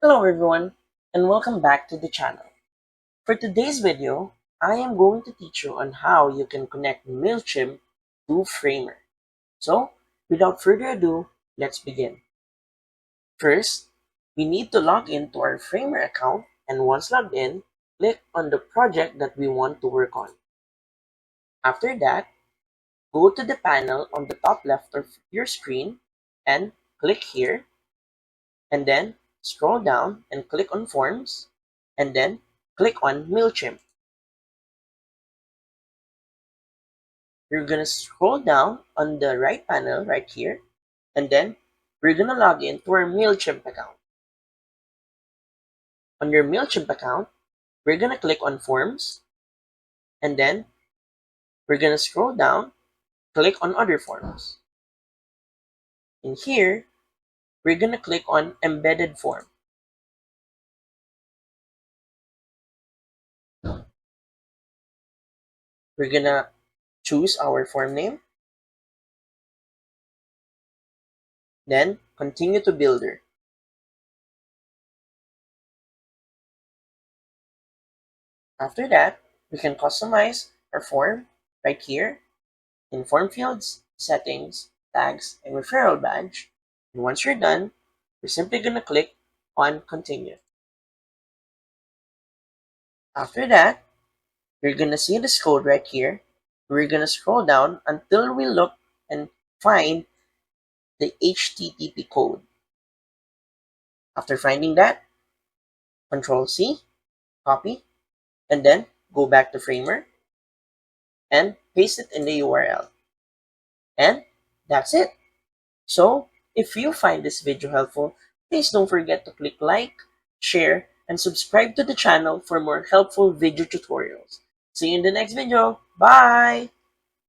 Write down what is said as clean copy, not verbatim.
Hello everyone, and welcome back to the channel. For today's video, I am going to teach you on how you can connect Mailchimp to Framer. So, without further ado, let's begin. First, we need to log in to our Framer account, and once logged in, click on the project that we want to work on. After that, go to the panel on the top left of your screen and click here, and then scroll down and click on Forms, and then click on Mailchimp. You're going to scroll down on the right panel right here, and then we're going to log in to our Mailchimp account. On your Mailchimp account, we're going to click on Forms, and then we're going to scroll down, click on Other Forms. In here, we're going to click on Embedded Form. We're going to choose our form name, then continue to Builder. After that, we can customize our form right here in Form Fields, Settings, Tags, and Referral Badge. And once you're done, we're simply going to click on Continue. After that, you're going to see this code right here. We're going to scroll down until we look and find the HTTP code. After finding that, Control C, copy, and then go back to Framer and paste it in the URL. And that's it. So, if you find this video helpful, please don't forget to click like, share, and subscribe to the channel for more helpful video tutorials. See you in the next video. Bye!